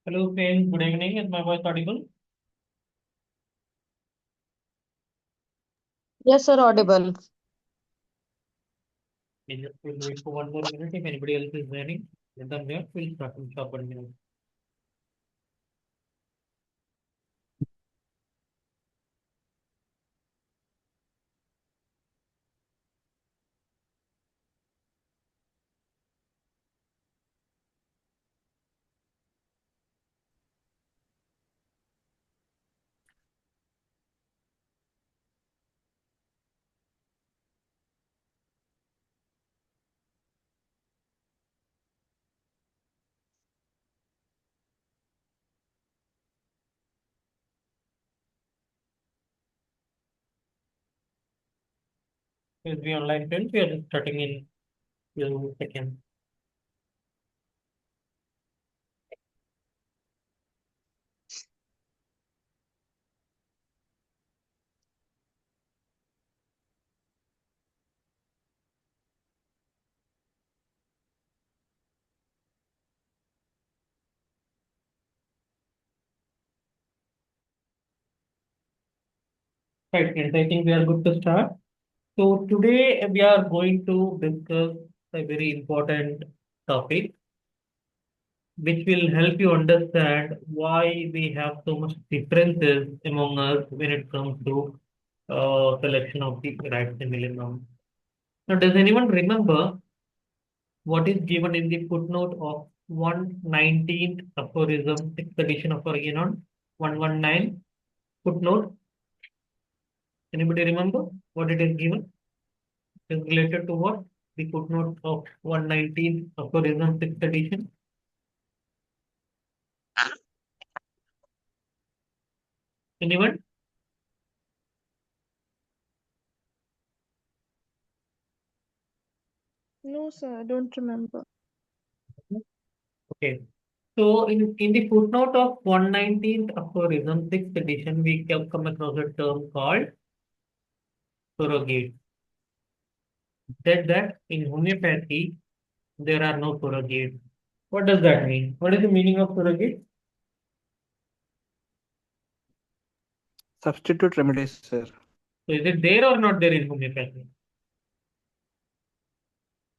Hello friends, good evening. Is my voice audible? Yes, sir, audible. We just will wait for 1 more minute. If anybody else is joining, let them know. We'll start in short 1 minute. Please be online friends. We are just starting in few seconds. Right, friends. I think we are good to start. So today we are going to discuss a very important topic, which will help you understand why we have so much differences among us when it comes to selection of the right minimum. Now, does anyone remember what is given in the footnote of 119th aphorism, 6th edition of Organon, 119 footnote? Anybody remember what it is given? It is related to what? The footnote of 119th aphorism, 6th edition. Anyone? No, sir, I don't remember. Okay. So in the footnote of 119th aphorism, 6th edition, we have come across a term called surrogate. Said that in homeopathy, there are no surrogates. What does that mean? What is the meaning of surrogate? Substitute remedies, sir. So is it there or not there in homeopathy?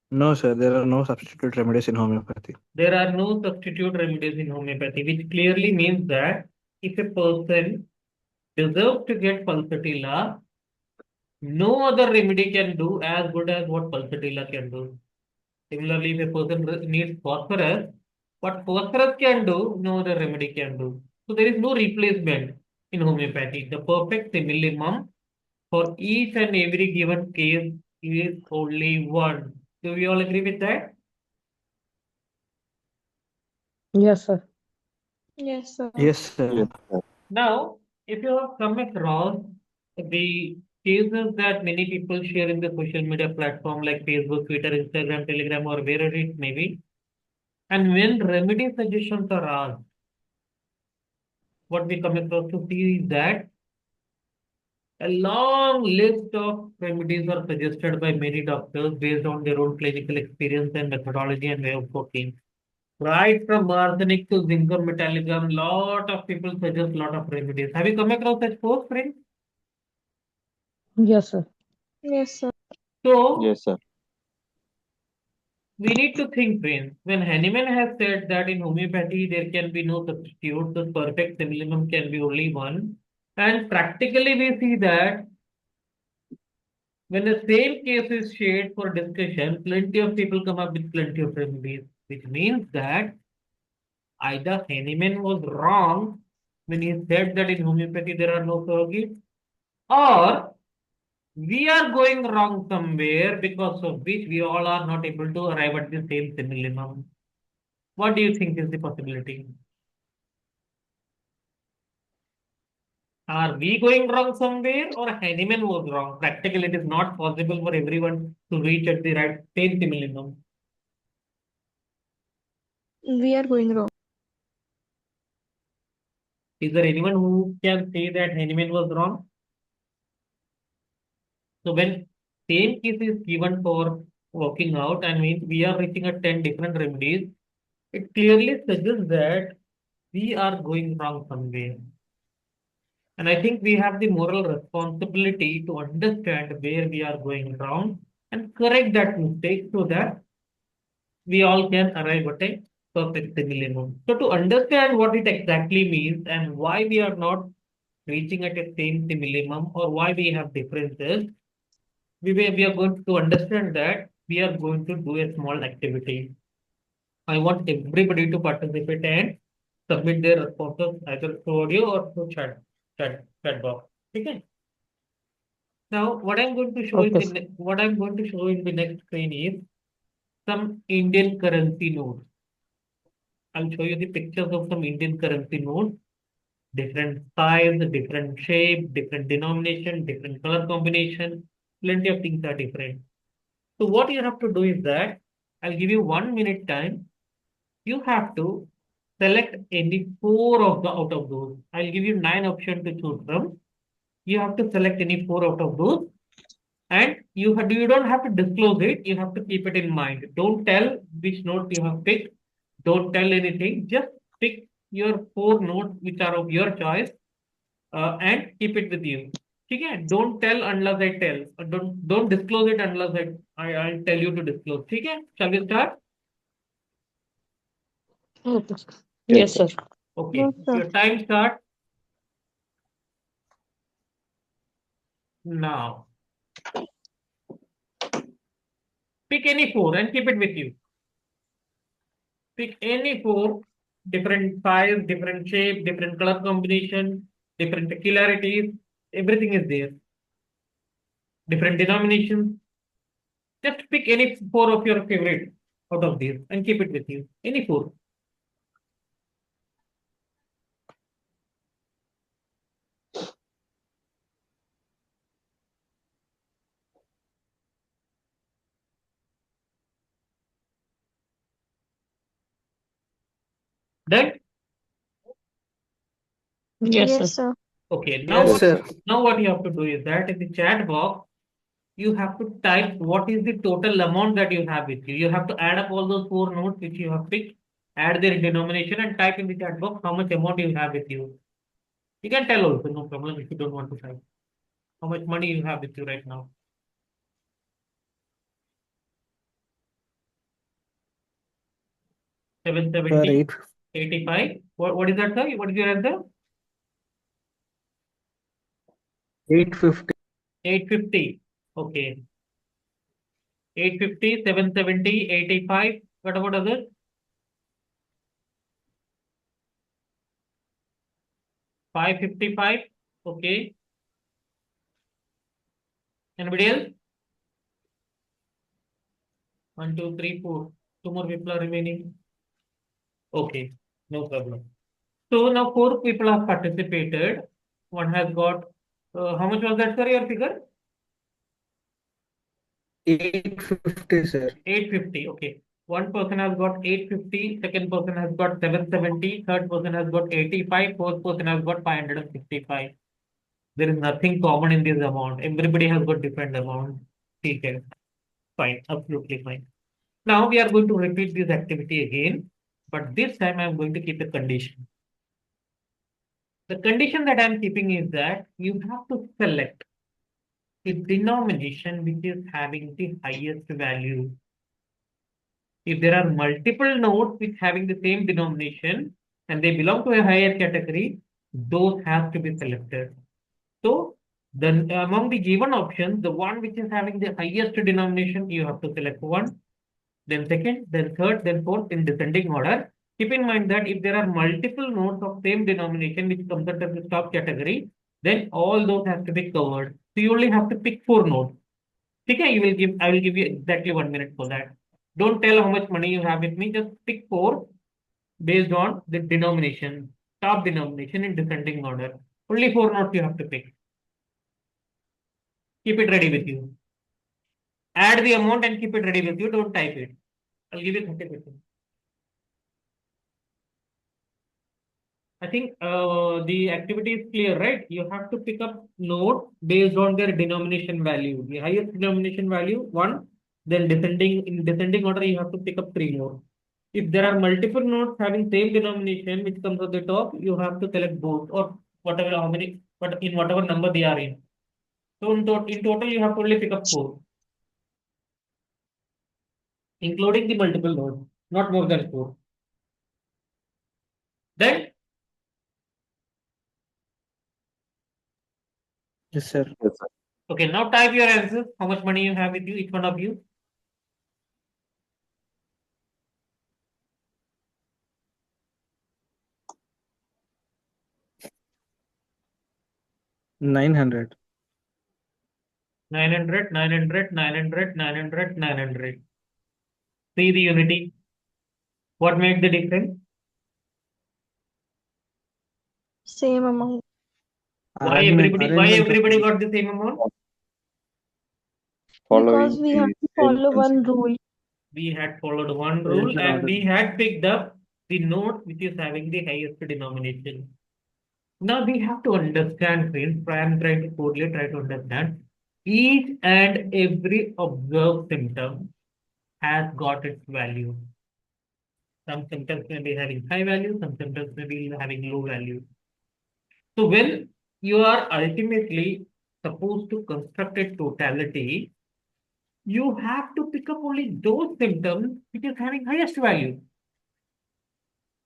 No, sir, there are no substitute remedies in homeopathy. There are no substitute remedies in homeopathy, which clearly means that if a person deserves to get pulsatilla, no other remedy can do as good as what pulsatilla can do. Similarly, if a person needs phosphorus, what phosphorus can do, no other remedy can do. So there is no replacement in homeopathy. The perfect minimum for each and every given case is only one. Do we all agree with that? Yes, sir. Yes, sir. Yes, sir. Yes, sir. Now, if you have come across the cases that many people share in the social media platform like Facebook, Twitter, Instagram, Telegram, or wherever it may be, and when remedy suggestions are asked, what we come across to see is that a long list of remedies are suggested by many doctors based on their own clinical experience and methodology and way of working. Right from arsenic to zinc metallicum, lot of people suggest lot of remedies. Have you come across such folks, friends? Yes, sir. Yes, sir. So Yes, sir. we need to think, friends. When Hahnemann has said that in homeopathy there can be no substitute, the perfect minimum can be only one. And practically we see that when the same case is shared for discussion, plenty of people come up with plenty of remedies, which means that either Hahnemann was wrong when he said that in homeopathy there are no surrogates, or we are going wrong somewhere because of which we all are not able to arrive at the same minimum. What do you think is the possibility? Are we going wrong somewhere or Hahnemann was wrong? Practically, it is not possible for everyone to reach at the right same minimum. We are going wrong. Is there anyone who can say that Hahnemann was wrong? So when same case is given for working out and we are reaching at 10 different remedies, it clearly suggests that we are going wrong somewhere. And I think we have the moral responsibility to understand where we are going wrong and correct that mistake so that we all can arrive at a perfect minimum. So to understand what it exactly means and why we are not reaching at a same minimum or why we have differences, we are going to understand that we are going to do a small activity. I want everybody to participate and submit their responses either through audio or through chat box. Okay. Now, what I'm going to show in Okay, the sir. what I'm going to show in the next screen is some Indian currency notes. I'll show you the pictures of some Indian currency notes, different size, different shape, different denomination, different color combination. Plenty of things are different. So what you have to do is that I'll give you 1 minute time. You have to select any four of the out of those. I'll give you 9 options to choose from. You have to select any four out of those, and you don't have to disclose it. You have to keep it in mind. Don't tell which note you have picked. Don't tell anything. Just pick your four notes which are of your choice, and keep it with you. Okay? Don't tell unless I tell. Don't disclose it unless I'll tell you to disclose. Okay? Shall we start? Okay, sir. Yes, sir. Okay. Yes, sir. Your time starts now. Pick any four and keep it with you. Pick any four, different size, different shape, different color combination, different peculiarities. Everything is there. Different denominations. Just pick any four of your favorite out of these and keep it with you. Any four. Done? Yes, sir. Yes, sir. Okay. Yes, sir. Now what you have to do is that in the chat box, you have to type what is the total amount that you have with you. You have to add up all those four notes which you have picked, add their denomination, and type in the chat box how much amount you have with you. You can tell also, no problem if you don't want to type. How much money you have with you right now? 770, 85. What is that, sir? What is your answer? 850. 850. Okay. 850, 770, 85. What about others? 555. Okay. Anybody else? 1, 2, 3, 4. Two more people are remaining. Okay. No problem. So now four people have participated. One has got, how much was that, sir, your figure? 850, sir. 850. Okay. One person has got 850, second person has got 770, third person has got 85, fourth person has got 565. There is nothing common in this amount. Everybody has got different amount. Okay. Fine. Absolutely fine. Now we are going to repeat this activity again, but this time I am going to keep a condition. The condition that I am keeping is that you have to select a denomination which is having the highest value. If there are multiple notes which having the same denomination and they belong to a higher category, those have to be selected. So then among the given options, the one which is having the highest denomination, you have to select one, then second, then third, then fourth in descending order. Keep in mind that if there are multiple notes of same denomination which comes under the top category, then all those have to be covered. So you only have to pick four notes. Okay, I will give you exactly 1 minute for that. Don't tell how much money you have with me. Just pick four based on the denomination, top denomination in descending order. Only four notes you have to pick. Keep it ready with you. Add the amount and keep it ready with you. Don't type it. I'll give you 30%. I think the activity is clear, right? You have to pick up notes based on their denomination value. The highest denomination value, one, then descending in descending order, you have to pick up three more. If there are multiple notes having same denomination which comes at the top, you have to select both or whatever how many, but in whatever number they are in. So in total you have to only pick up 4, including the multiple nodes, not more than 4. Then Yes, sir. okay, now type your answers. How much money you have with you, each one of you? 900. 900, 900, 900, 900, 900. See the unity. What made the difference? Same amount. Why everybody got the same amount? Because we have to follow one rule. We had followed one Arrange rule in and order. we had picked up the note which is having the highest denomination. Now we have to understand, friends, I'm trying to correlate, try to understand. Each and every observed symptom has got its value. Some symptoms may be having high value, some symptoms may be having low value. So when you are ultimately supposed to construct a totality, you have to pick up only those symptoms which is having highest value.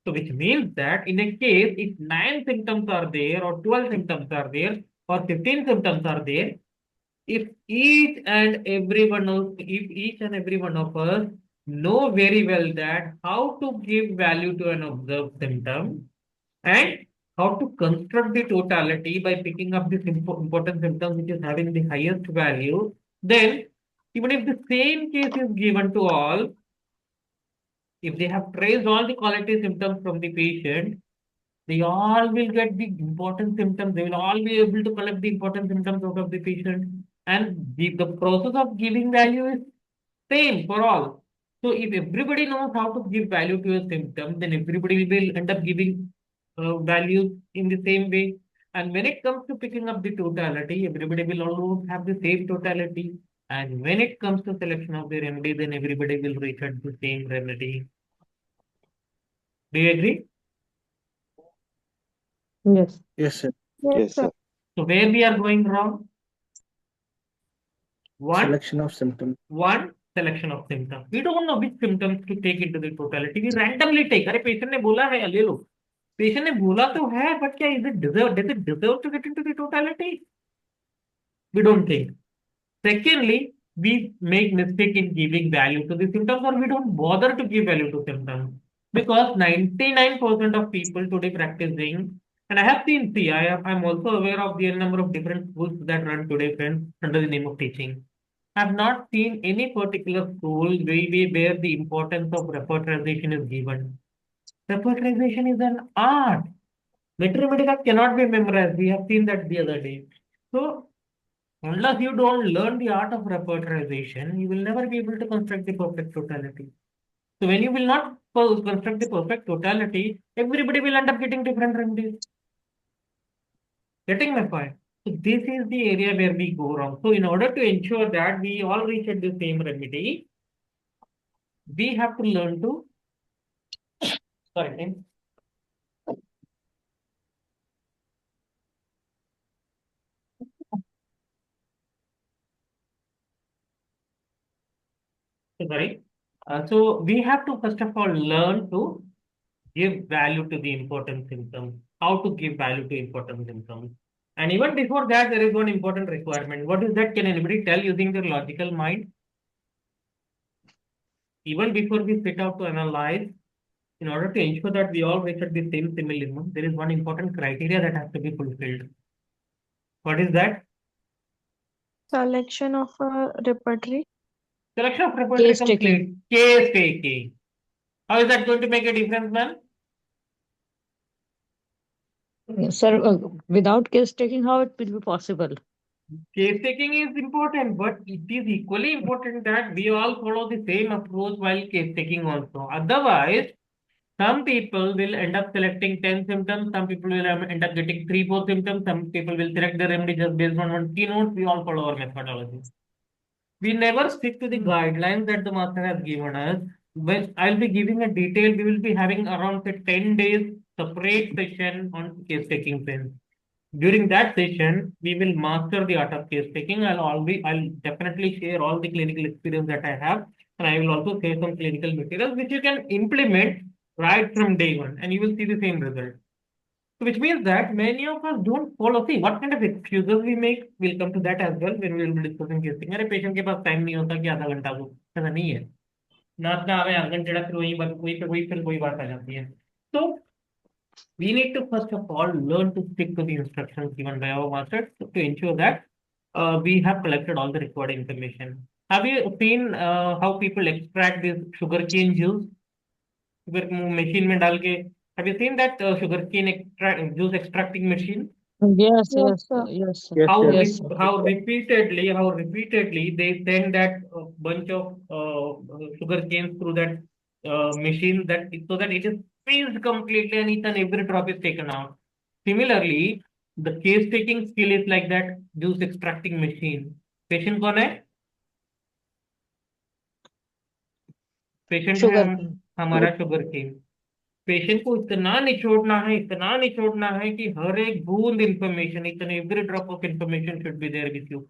So which means that in a case, if 9 symptoms are there or 12 symptoms are there or 15 symptoms are there, if each and every one of us know very well that how to give value to an observed symptom and how to construct the totality by picking up this important symptom which is having the highest value, then even if the same case is given to all, if they have traced all the quality symptoms from the patient, they all will get the important symptoms. They will all be able to collect the important symptoms out of the patient. And the process of giving value is same for all. So if everybody knows how to give value to a symptom, then everybody will end up giving values in the same way. And when it comes to picking up the totality, everybody will always have the same totality. And when it comes to selection of the remedy, then everybody will reach at the same remedy. Do you agree? Yes. Yes, sir. Yes, sir. So where we are going wrong? Selection of symptoms. One selection of symptoms. We don't know which symptoms to take into the totality. We randomly take. अरे patient ने बोला है ले लो. Patient ने बोला तो है, but क्या does it deserve to get into the totality? We don't think. Secondly, we make mistake in giving value to the symptoms or we don't bother to give value to symptoms. Because 99% of people today practicing, and I have seen, see, I'm also aware of the number of different schools that run today, friends, under the name of teaching. I have not seen any particular school where the importance of repertorization is given. Repertorization is an art. Mathematics cannot be memorized. We have seen that the other day. So unless you don't learn the art of repertorization, you will never be able to construct the perfect totality. So when you will not construct the perfect totality, everybody will end up getting different remedies. Getting my point? So this is the area where we go wrong. So in order to ensure that we all reach at the same remedy, we have to learn to, sorry, sorry. So we have to first of all learn to give value to the important symptoms. How to give value to important symptoms. And even before that, there is one important requirement. What is that? Can anybody tell using their logical mind? Even before we set out to analyze, in order to ensure that we all reach at the same similism, there is one important criteria that has to be fulfilled. What is that? Selection of a repertory. Selection of repertory Case taking. Case taking. How is that going to make a difference, man? Sir, without case taking, how it will be possible? Case taking is important, but it is equally important that we all follow the same approach while case taking also. Otherwise, some people will end up selecting 10 symptoms, some people will end up getting 3, 4 symptoms, some people will select the remedy just based on one keynote. We all follow our methodology. We never stick to the guidelines that the master has given us. when I'll be giving a detail, we will be having around say 10 days separate session on case taking phase. During that session, we will master the art of case taking. I'll definitely share all the clinical experience that I have, and I will also share some clinical materials which you can implement right from day one, and you will see the same result. So which means that many of us don't follow. See what kind of excuses we make. We'll come to that as well when we will be discussing case taking. अरे patient के पास time नहीं होता कि आधा घंटा को ऐसा नहीं है ना ना आवे आधा घंटा फिर वही फिर वही बात आ जाती है. So we need to first of all learn to stick to the instructions given by our masters to ensure that we have collected all the required information. Have you seen how people extract this sugarcane juice? Sugar machine में डाल के. Have you seen that sugarcane juice extracting machine? Yes, Yes, yes, sir. yes, sir. Yes, How yes. Yes, sir. how repeatedly they send that bunch of sugar canes through that machine that so that it is squeezed completely and each and every drop is taken out. Similarly, the case taking skill is like that juice extracting machine. Patient कौन है? Patient है Sugarcane. हमारा sugar cane. Patient को इतना निचोड़ना है कि हर एक बूंद information each and every drop of information should be there with you.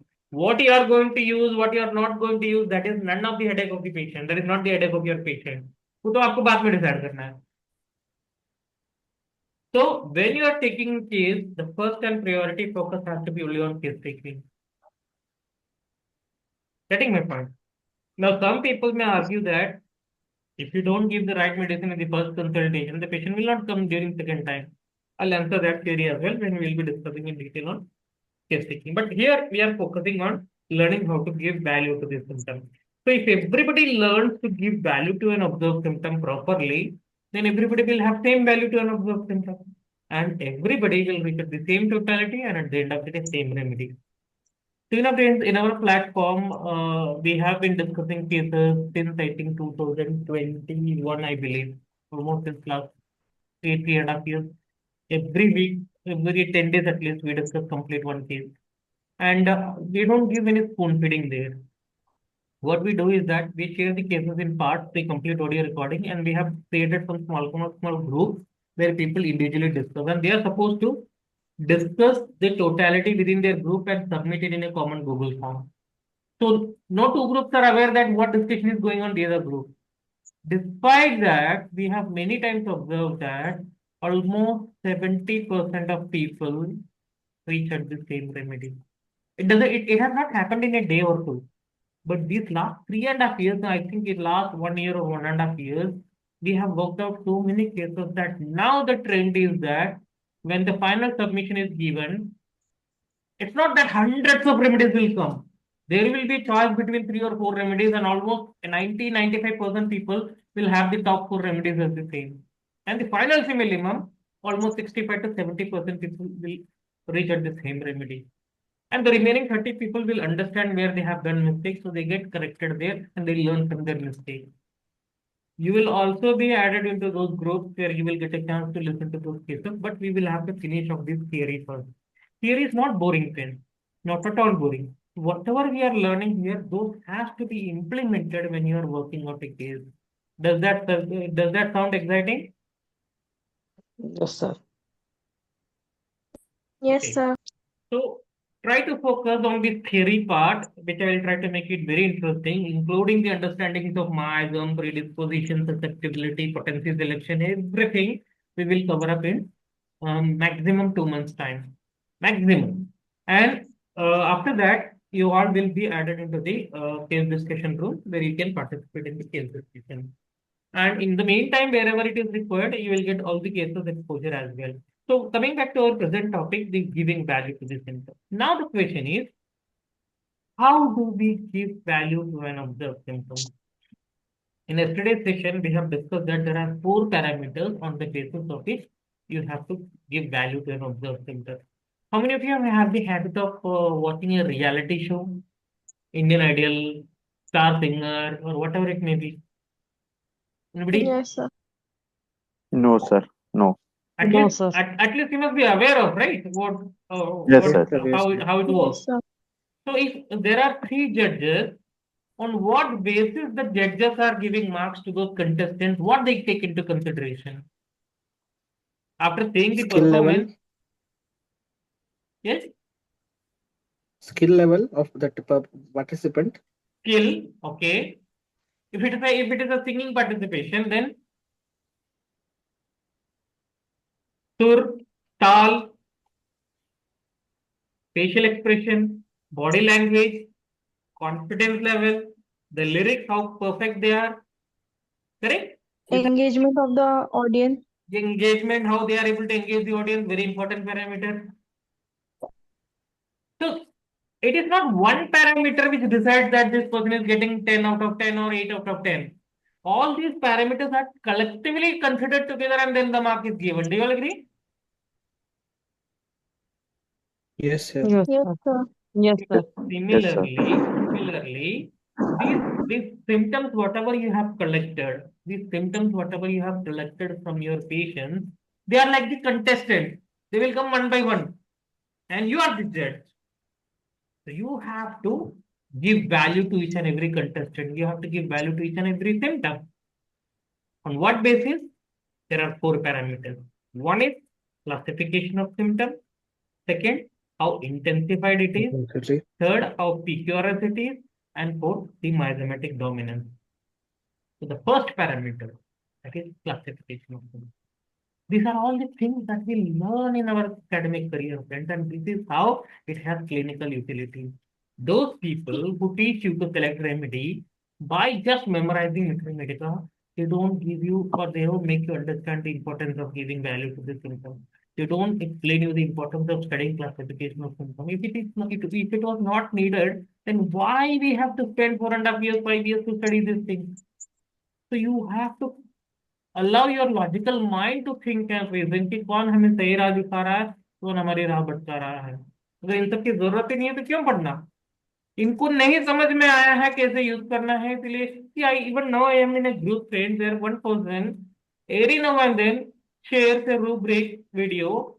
What you are going to use, what you are not going to use, that is none of the headache of the patient. That is not the headache of your patient. वो तो आपको बाद में decide करना है. So when you are taking case, the first and priority focus has to be only on case taking. Getting my point? Now some people may argue that if you don't give the right medicine in the first consultation, the patient will not come during second time. I'll answer that theory as well when we will be discussing in detail on case taking. But here we are focusing on learning how to give value to this symptom. So if everybody learns to give value to an observed symptom properly, then everybody will have same value to an observed symptom. And everybody will reach at the same totality and at the end of the day, same remedy. So, friends, in our platform, we have been discussing cases since I think 2021, I believe, almost since last 3.5 years. Every week, every 10 days at least, we discuss complete one case. And we don't give any spoon feeding there. What we do is that we share the cases in parts, the complete audio recording, and we have created some small groups where people individually discuss, and they are supposed to discuss the totality within their group and submit it in a common Google form. So no two groups are aware that what discussion is going on the other group. Despite that, we have many times observed that almost 70% of people reach at the same remedy. It has not happened in a day or two. But these last 3.5 years, I think it last 1 year or 1.5 years, we have worked out so many cases that now the trend is that when the final submission is given, it's not that hundreds of remedies will come. There will be choice between 3 or 4 remedies, and almost 90-95% people will have the top 4 remedies as the same. And the final minimum, almost 65 to 70% people will reach at the same remedy. And the remaining 30 people will understand where they have done mistakes, so they get corrected there and they learn from their mistakes. You will also be added into those groups where you will get a chance to listen to those cases, but we will have to finish off this theory first. Theory is not boring, friends. Not at all boring. Whatever we are learning here, those has to be implemented when you are working on a case. Does that sound exciting? Yes, sir. Yes, Okay. sir. So try to focus on the theory part, which I will try to make it very interesting, including the understandings of myism, predisposition, susceptibility, potency selection, everything we will cover up in maximum 2 months time. Maximum. And after that, you all will be added into the case discussion room where you can participate in the case discussion. And in the meantime, wherever it is required, you will get all the cases exposure as well. So coming back to our present topic, the giving value to the symptom. Now the question is, how do we give value to an observed symptom? In yesterday's session, we have discussed that there are 4 parameters on the basis of which you have to give value to an observed symptom. How many of you have the habit of watching a reality show, Indian Idol, Star Singer, or whatever it may be? Anybody? Yes, sir. No, sir. No. At No, least, sir. at least you must be aware of, right? Yes, What sir. Yes, how sir. it Yes, works. sir. So if there are 3 judges on what basis the judges are giving marks to those contestants, what they take into consideration. After seeing the Skill level. performance, yes, Skill level of the participant. skill, okay. If it is a singing participation, then sur, tal, facial expression, body language, confidence level, the lyrics, how perfect they are, correct? These are Engagement of the audience. the engagement, how they are able to engage the audience, very important parameter. So it is not one parameter which decides that this person is getting 10 out of 10 or 8 out of 10. All these parameters are collectively considered together and then the mark is given. Do you all agree? Yes, sir. Yes, Yes, sir. sir. Yes, sir. Similarly, these symptoms, whatever you have collected, from your patients, they are like the contestants. They will come one by one, and you are the judge. So you have to give value to each and every contestant. You have to give value to each and every symptom. On what basis? There are 4 parameters. One is classification of symptoms. Second, how intensified it is. Intensity. Third, how picurious it is. And fourth, the miasmatic dominance. So the first parameter, that is classification of symptoms. These are all the things that we learn in our academic career, friends, and this is how it has clinical utility. Those people who teach you to select remedy by just memorizing Medica, they don't give you or they don't make you understand the importance of giving value to the symptom. They don't explain you the importance of studying classification of symptom. If it was not needed, then why we have to spend 4.5 years, 5 years to study these things? So you have to allow your logical mind to think and reason कि कौन हमें सही राह दिखा रहा है, कौन हमारी राह भटका रहा है। अगर इन सब की जरूरत ही नहीं है तो क्यों पढ़ना? इनको नहीं समझ में आया है कैसे यूज करना है, इसलिए I even now I am in a group friend there one person every now and then shares a rubric video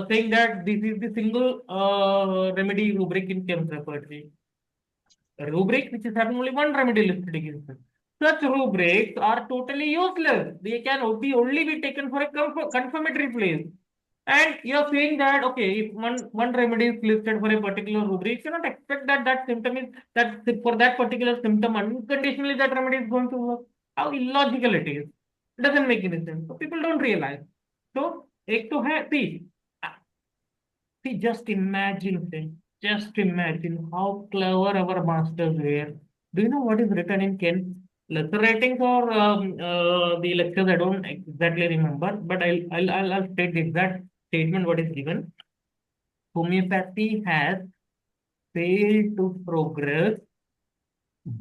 saying that this is the single remedy rubric in cancer poetry. A rubric which is having only one remedy listed against it. Such rubrics are totally useless. They can only be taken for a confirmatory place. And you're saying that, okay, if one remedy is listed for a particular rubric, you cannot expect that that symptom is, that for that particular symptom, unconditionally that remedy is going to work. How illogical it is. It doesn't make any sense. So people don't realize. So, एक तो है, see, just imagine, friend. Just imagine how clever our masters were. Do you know what is written in Kent's lesser writings or the lectures? I don't exactly remember, but I'll state the exact statement what is given. Homeopathy has failed to progress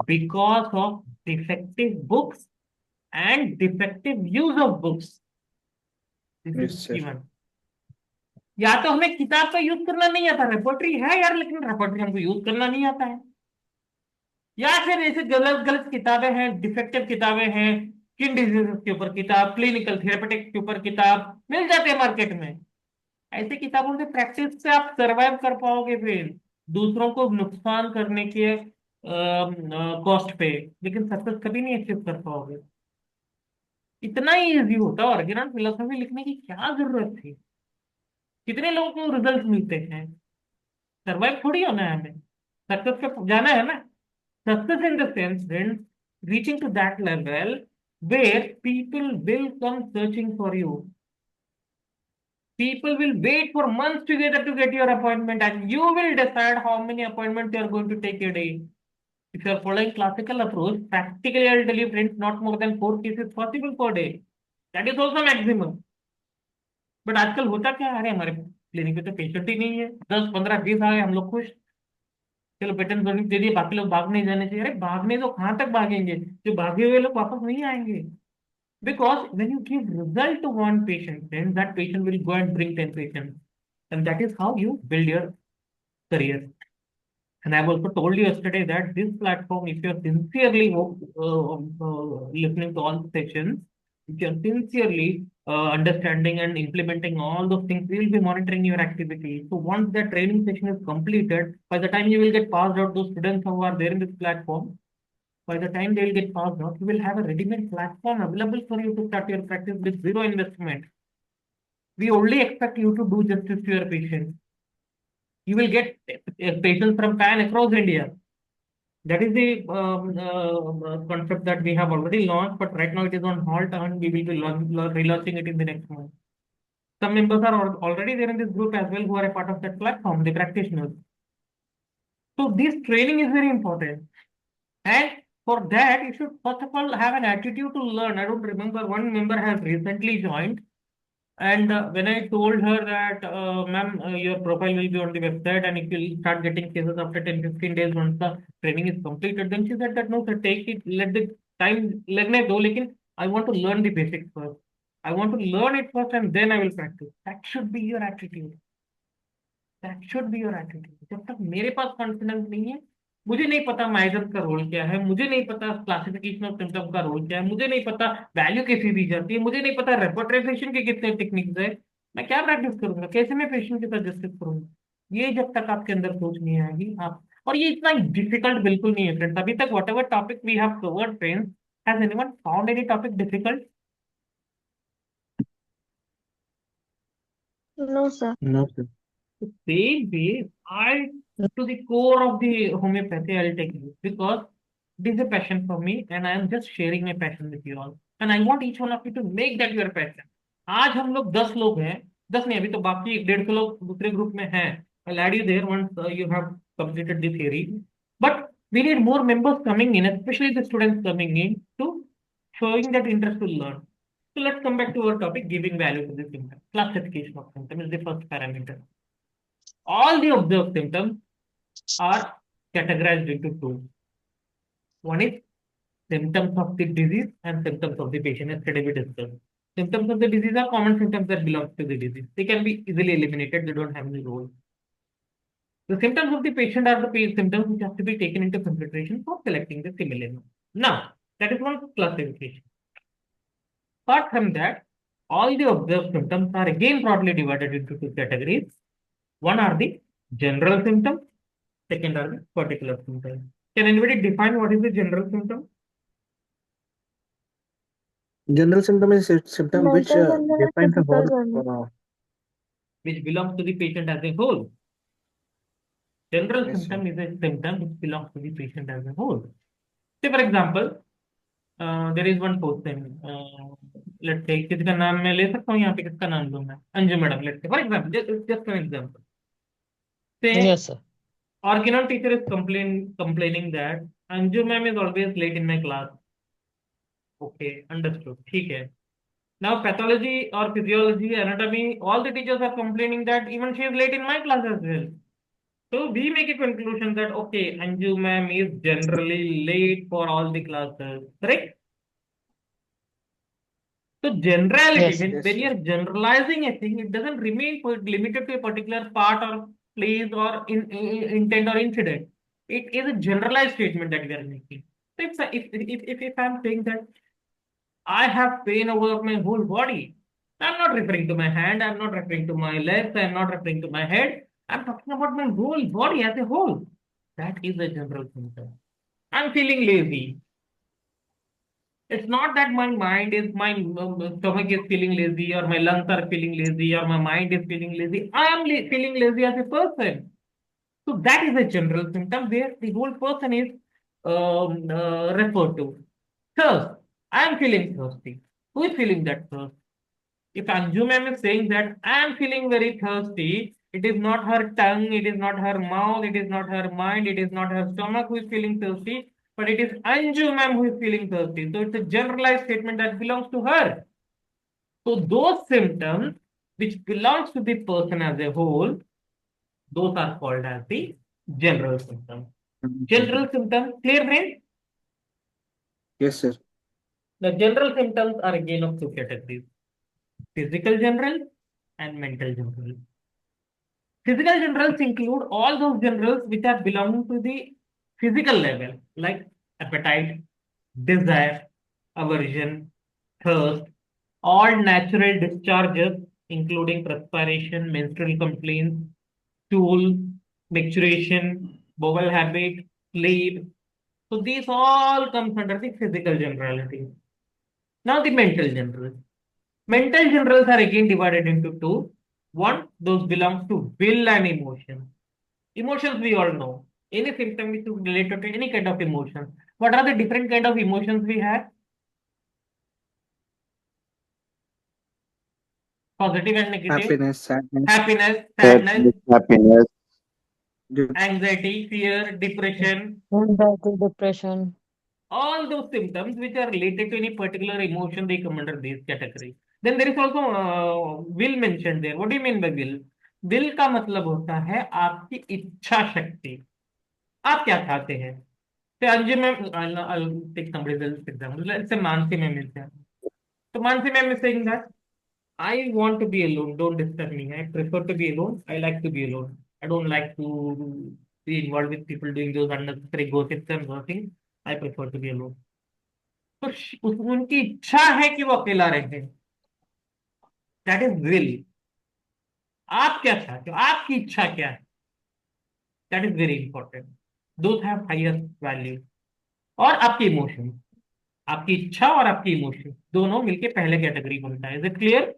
because of defective books and defective use of books. This Yes, is sir. given. या तो हमें किताब का use करना नहीं आता, repertory है यार, लेकिन रेपर्टरी हमको यूज करना नहीं आता है, या फिर ऐसे गलत गलत किताबें हैं, डिफेक्टिव किताबें हैं, स्किन डिजीजेस के ऊपर किताब, क्लिनिकल थेरेपेटिक्स के ऊपर किताब मिल जाते हैं मार्केट में। ऐसे किताबों से प्रैक्टिस से आप सरवाइव कर पाओगे फिर दूसरों को नुकसान करने के कॉस्ट पे, लेकिन सक्सेस कभी नहीं अचीव कर पाओगे। इतना ही इजी होता है ऑर्गेनाइज फिलोसफी लिखने की क्या जरूरत थी? कितने लोगों को रिजल्ट मिलते हैं? सर्वाइव थोड़ी होना है हमें, सक्सेस पे जाना है ना। Success in the sense friends, reaching to that level where people will come searching for you. People will wait for months together to get your appointment, and you will decide how many appointments you are going to take a day. If you are following classical approach, practically I'll tell you friends, not more than 4 cases possible per day. That is also maximum. But आजकल होता क्या है, अरे हमारे clinic में तो patient ही नहीं है, 10 15 20 आ गए, हम लोग खुश, चलो पेटेंट वर्डिक्ट दे दिए, बाकी लोग भाग नहीं जाने चाहिए। अरे भागने तो कहाँ तक भागेंगे, जो भागे हुए लोग वापस नहीं आएंगे। Because when you give result to one patient, then that patient will go and bring 10 patients. And that is how you build your career. And I've also told you yesterday that this platform, if you're sincerely listening to all the sessions, if you're sincerely understanding and implementing all those things, we will be monitoring your activity. So once the training session is completed, by the time you will get passed out, those students who are there in this platform, By the time they will get passed out, you will have a ready-made platform available for you to start your practice with zero investment. We only expect you to do justice to your patients. You will get patients from pan across India. That is the concept that we have already launched, but right now it is on halt and we will be relaunching it in the next month. Some members are already there in this group as well who are a part of that platform, the practitioners. So this training is very important. And for that, you should first of all have an attitude to learn. I don't remember, one member has recently joined. And when I told her that, ma'am, your profile will be on the website and if you'll start getting cases after 10, 15 days once the training is completed, then she said that no, sir, take it, let the time, legne do, lekin I want to learn the basics first. I want to learn it first and then I will practice. That should be your attitude. That should be your attitude. जब तक मेरे पास confidence नहीं है, मुझे नहीं पता माइजर का role क्या है, मुझे नहीं पता क्लासिफिकेशन ऑफ सिम्टम का रोल क्या है, मुझे नहीं पता वैल्यू कैसी दी जाती है, मुझे नहीं पता रेपर्ट्राइजेशन के कितने टेक्निक्स है, मैं क्या प्रैक्टिस करूंगा, कैसे मैं पेशेंट के साथ जस्टिस करूंगा? ये जब तक आपके अंदर सोच नहीं आएगी आप, और ये इतना डिफिकल्ट बिल्कुल नहीं है फ्रेंड्स। अभी तक whatever topic we have covered friends, has anyone found any topic difficult? No, sir. No, sir. The same way, to the core of the homeopathy, I'll take this because this is a passion for me and I am just sharing my passion with you all. And I want each one of you to make that your passion. आज हम लोग 10 लोग हैं, 10 नहीं, अभी तो बाकी 150 लोग दूसरे ग्रुप में हैं. I'll add you there once you have completed the theory. But we need more members coming in, especially the students coming in, to showing that interest to learn. So let's come back to our topic, giving value to the symptom. Classification of symptom is the first parameter. All the observed symptoms are categorized into two. One is symptoms of the disease and symptoms of the patient. Yesterday we discussed. Symptoms of the disease are common symptoms that belong to the disease. They can be easily eliminated. They don't have any role. The symptoms of the patient are the symptoms which have to be taken into consideration for selecting the similar. Now, that is one classification. Apart from that, all the observed symptoms are again broadly divided into two categories. One are the general symptoms, second are the particular symptoms. Can anybody define what is the general symptom? General symptom is a symptom which Mental general and defines a physical whole. general. Which belongs to the patient as a whole. General Yes, symptom sir. is a symptom which belongs to the patient as a whole. Say for example, there is one person, let's say, किसका नाम मैं ले सकता हूँ यहाँ पे, किसका नाम दूँ मैं? Anju madam, let's say, for example, just an example. Say, Yes, sir. Organon teacher is complaining that Anju ma'am is always late in my class. Okay, understood. ठीक है. Now pathology or physiology, anatomy, all the teachers are complaining that even she is late in my class as well. So we make a conclusion that okay, Anju ma'am is generally late for all the classes, correct? So generality, Yes. when, Yes, when sir. you are generalizing a thing, it doesn't remain limited to a particular part or place or intent or incident. It is a generalized statement that we are making. So if I'm saying that I have pain over my whole body, I'm not referring to my hand, I'm not referring to my legs, I'm not referring to my head, I'm talking about my whole body as a whole. That is a general symptom. I'm feeling lazy. It's not that my mind is, my stomach is feeling lazy or my lungs are feeling lazy or my mind is feeling lazy. I am feeling lazy as a person. So that is a general symptom where the whole person is referred to. Thirst. I am feeling thirsty. Who is feeling that thirst? If Anju ma'am is saying that I am feeling very thirsty, it is not her tongue, it is not her mouth, it is not her mind, it is not her stomach who is feeling thirsty, but it is Anju ma'am who is feeling thirsty. So it's a generalized statement that belongs to her. So those symptoms which belongs to the person as a whole, those are called as the general symptoms. General symptoms, clear friends? Yes, sir. The general symptoms are again of two categories: physical general and mental general. Physical generals include all those generals which are belonging to the physical level, like appetite, desire, aversion, thirst, all natural discharges, including perspiration, menstrual complaints, stool, micturition, bowel habit, sleep, So these all comes under the physical generality. Now the mental generals. Mental generals are again divided into two. One, those belongs to will and emotion. Emotions we all know. Any symptom which is related to any kind of emotion. What are the different kind of emotions we have? Positive and negative. Happiness, sadness, Happiness, sadness, Sadness, happiness, guilt. anxiety, fear, depression. Anxiety, depression. All those symptoms which are related to any particular emotion, they come under this category. Then there is also will mentioned there. What do you mean by will? will का मतलब होता है आपकी इच्छा शक्ति. आप क्या चाहते हैं? So Anju ma'am, I'll take somebody else's example. Let's say Mansi ma'am is there. So Mansi ma'am is saying that I want to be alone. Don't disturb me. I prefer to be alone. I like to be alone. I don't like to be involved with people doing those unnecessary gossips and things. I prefer to be alone. तो उनकी इच्छा है कि वो अकेला रहे. That is will. आप क्या चाहते हो? आपकी इच्छा क्या है? That is very important. Those have higher value. और आपके इमोशन. आपकी इच्छा और आपकी इमोशन दोनों मिलके पहले कैटेगरी बनता है. Is it clear?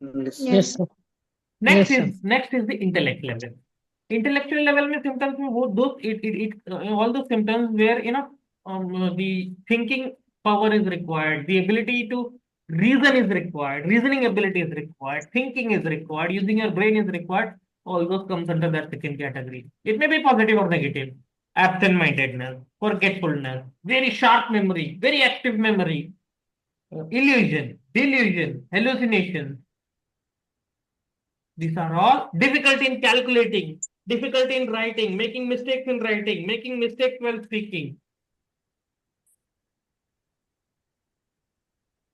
Yes. Yes. Yes, sir. Next Yes, is sir. Next is the intellect level. Intellectual level में सिम्टम्स में वो दो इट ऑल दो symptoms where the thinking power is required, the ability to reason is required, reasoning ability is required, thinking is required, using your brain is required. All those comes under that second category. It may be positive or negative. Absent mindedness, forgetfulness, very sharp memory, very active memory, illusion, delusion, hallucination. These are all difficulty in calculating, difficulty in writing, making mistakes in writing, making mistakes while speaking.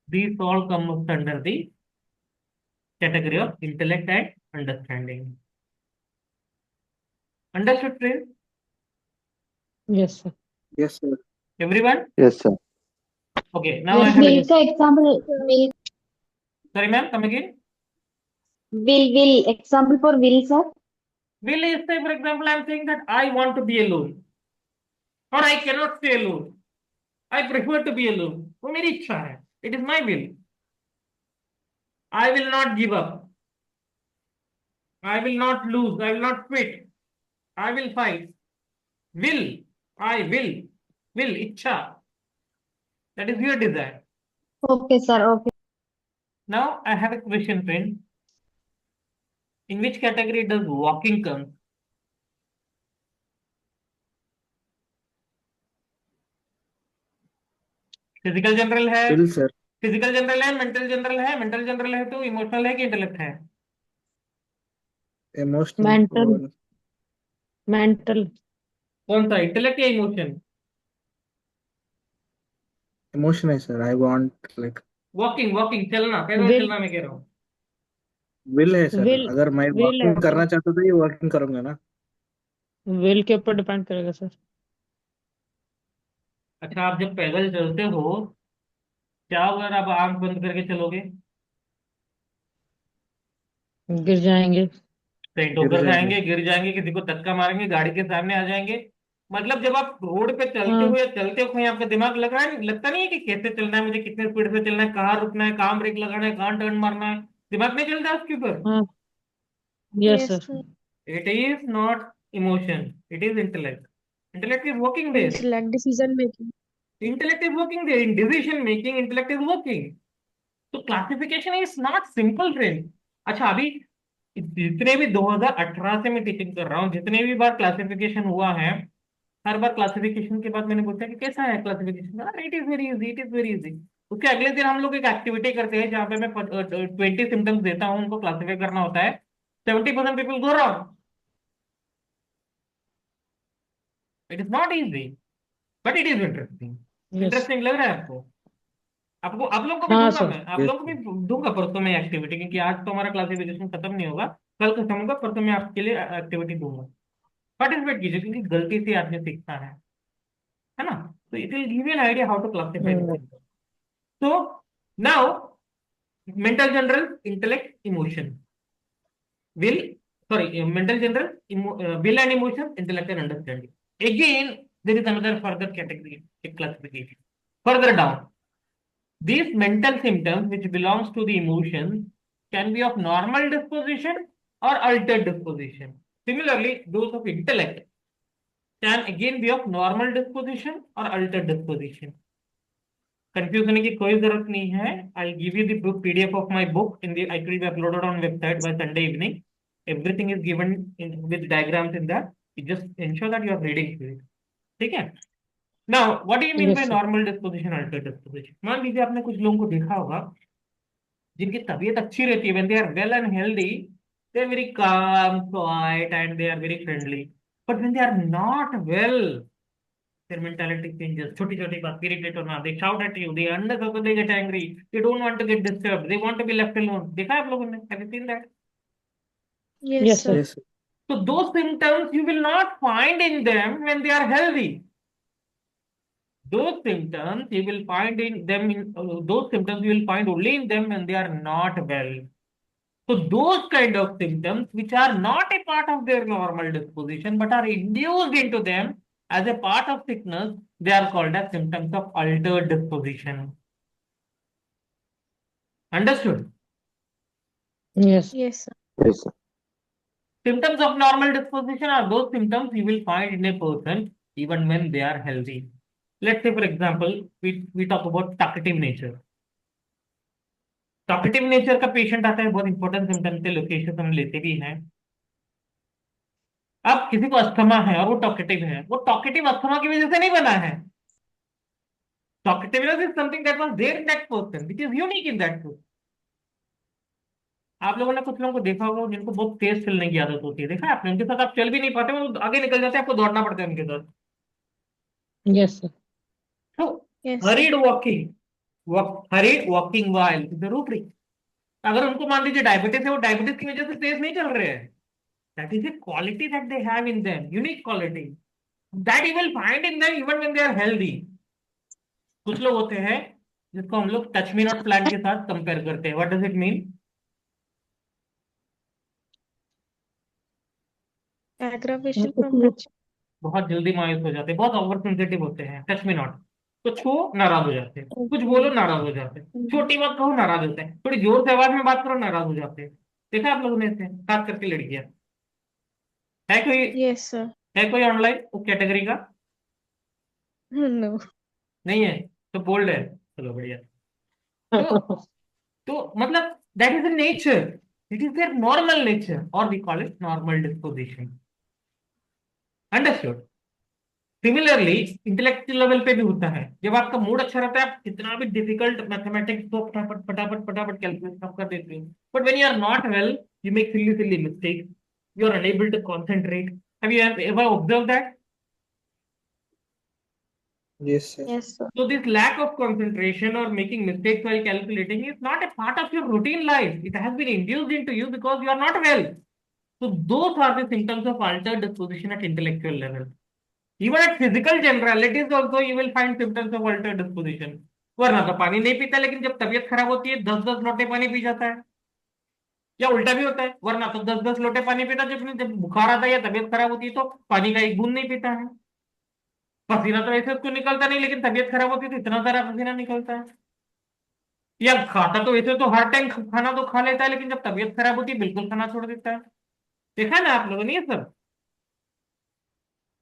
These all come under the category of intellect and understanding. Understood, friends? Yes, sir. Yes, sir. Everyone? yes, sir. Okay, now I have will का example will sorry ma'am, come again. will example for will, sir. Will is say, for example, I am saying that I want to be alone or I cannot stay alone. I prefer to be alone. वो मेरी इच्छा है. It is my will. I will not give up. I will not lose. I will not quit. I will fight. Will. I will. Will. Ichha. That is your desire. Okay, sir. Okay. Now I have a question, friend. In which category does walking come? Physical general है. Will, sir. Physical general है, mental general है. Mental general है तो emotional है कि intellect है? Emotional. Mental. or- Mental. कौन सा, इंटेलेक्ट या इमोशन? Emotion है, sir. I want like walking. Walking चलना, पैदल Will. चलना मैं कह रहा हूँ. will है, sir. Will. अगर मैं Will है, walking करना sir. चाहता तो ये walking करूंगा ना. Will के ऊपर डिपेंड करेगा, सर. अच्छा, आप जब पैदल चलते हो क्या होगा अगर आप आंख बंद करके चलोगे? गिर जाएंगे. कहीं गिर ठोकर जाएंगे. खाएंगे, गिर जाएंगे, किसी को धक्का मारेंगे, गाड़ी के सामने आ जाएंगे. मतलब जब आप रोड पे चलते हाँ. हो या चलते हो कहीं आपका दिमाग लग रहा है, लगता नहीं है कि कैसे चलना है, मुझे कितने स्पीड से चलना है, कहाँ रुकना है, कहाँ ब्रेक लगाना है, कहाँ टर्न मारना है. दिमाग नहीं चलता उसके ऊपर. हाँ. Yes, Yes, sir. sir. It is not emotion, it is intellect. Intellect is working there. Intellect, decision making. Intellect is working there. In decision making, intellect is working. तो classification is not simple friend. अच्छा, अभी जितने भी 2018 से मैं teaching कर रहा हूँ, जितने भी बार क्लासिफिकेशन हुआ है, हर बार क्लासिफिकेशन के बाद मैंने पूछा कि कैसा है क्लासिफिकेशन. अरे it is very easy, it is very easy. उसके अगले दिन हम लोग एक एक्टिविटी करते हैं जहाँ पे मैं 20 सिम्टम्स देता हूँ, उनको क्लासिफाई करना होता है. 70% people go wrong. It is not easy but it is interesting. Yes. Interesting लग रहा है आपको? आपको, आप लोगों को भी हाँ, दूंगा सर. मैं, आप Yes, लोगों को भी दूंगा परसों में एक्टिविटी, क्योंकि आज तो हमारा क्लासिफिकेशन खत्म नहीं होगा, कल खत्म होगा, परसों मैं आपके लिए एक्टिविटी दूंगा. पार्टिसिपेट कीजिए क्योंकि गलती से आदमी सीखता है ना. तो it will give you an idea how to classify the Hmm. Symptoms. So now mental general, intellect, emotion, will, sorry, mental general, will and emotion, intellect and understanding. Again, There is another further category, classification. Further down, these mental symptoms which belongs to the emotions can be of normal disposition or altered disposition. Similarly, those of intellect can again be of normal disposition or altered disposition. Confuse होने की कोई जरूरत नहीं है. I'll give you the book PDF of my book in the it will be uploaded on website by Sunday evening. Everything is given with diagrams in that. You just ensure that you are reading through it. ठीक है. Now, what do you mean Yes, by sir. normal disposition, altered disposition? मान लीजिए आपने कुछ लोगों को देखा होगा जिनकी तबीयत अच्छी रहती है, when they are well and healthy, they are very calm, quiet, and they are very friendly. But when they are not well, their mentality changes. छोटी छोटी बात पे irritate होना, they shout at you, they unnecessarily they get angry, they don't want to get disturbed, they want to be left alone. देखा है आप लोगों ने? Have you seen that? Yes, Yes, sir. sir. Yes, sir. So those symptoms you will not find in them when they are healthy. Those symptoms you will find in them those symptoms you will find only in them when they are not well. So those kind of symptoms which are not a part of their normal disposition but are induced into them as a part of sickness, they are called as symptoms of altered disposition. Understood? Yes. Yes, sir. Yes, sir. Symptoms of normal disposition are those symptoms you will find in a person even when they are healthy. Let's say, for example, we talk about talkative nature. Talkative nature का patient आता है, बहुत important symptom से location हम लेते भी हैं. अब किसी को अस्थमा है और वो टॉकेटिव है, वो टॉकेटिव अस्थमा की वजह से नहीं बना है. Talkativeness is something that was there in that person which is unique in that person. आप लोगों ने कुछ लोगों को देखा होगा जिनको बहुत तेज चलने की आदत होती है, देखा है आपने? उनके साथ आप चल भी नहीं पाते, वो आगे निकल जाते हैं, आपको दौड़ना पड़ता है उनके साथ. Yes, sir. तो Yes, sir. Hurried walking while is the rubric. अगर उनको मान लीजिए डायबिटीज है, वो डायबिटीज की वजह से तेज नहीं चल रहे हैं. That is a quality that they have in them, unique quality that you will find in them even when they are healthy. कुछ लोग होते हैं जिसको हम लोग टच मी नॉट प्लान के साथ कंपेयर करते हैं. What does it mean? Aggravation from touch. बहुत जल्दी मायूस हो जाते हैं, बहुत ओवर सेंसिटिव होते हैं. टच मी नॉट, कुछ छो नाराज हो जाते हैं, कुछ बोलो नाराज हो जाते हैं, छोटी बात कहो नाराज होते हैं, थोड़ी जोर से आवाज में बात करो नाराज हो जाते हैं. देखा आप लोगों ने इसे, खास करके लड़कियां. है कोई Yes, sir. है कोई ऑनलाइन उस कैटेगरी का? No. नहीं है तो बोल्ड है. चलो बढ़िया. तो मतलब that is the nature, it is their normal nature और we call it normal disposition. Understood? Similarly intellectual level पे भी होता है. जब आपका मूड अच्छा रहता है, आप कितना भी डिफिकल्ट मैथमेटिक्स को फटाफट फटाफट फटाफट कैलकुलेट कर देते हो. But when you are not well, you make silly silly mistakes, you are unable to concentrate. Have you ever observe that? Yes, sir. Yes, sir. So this lack of concentration or making mistakes while calculating is not a part of your routine life. It has been induced into you because you are not well. So those are the symptoms of altered disposition at intellectual level. Even at physical generalities also you will find symptoms of altered disposition. वरना तो पानी नहीं पीता, लेकिन जब तबीयत खराब होती है 10-10 लोटे पानी पी जाता है. या उल्टा भी होता है, वरना तो 10-10 लोटे पानी पीता, जब बुखार आता है या तबीयत खराब होती है तो पानी का एक बूंद नहीं पीता है. पसीना तो ऐसे उसको निकलता नहीं, लेकिन तबीयत खराब होती है तो इतना सारा पसीना निकलता है. या खाता तो वैसे तो हर टाइम खाना तो खा लेता है, लेकिन जब तबीयत खराब होती है बिल्कुल खाना छोड़ देता है. देखा है ना आप लोगों ने ये सब?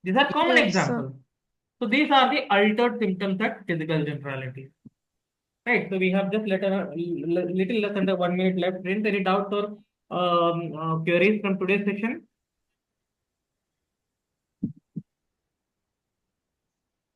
These are common Yes, sir. examples. So these are the altered symptoms at physical generality. Right. So we have just little less under 1 minute left. Any doubts or queries from today's session?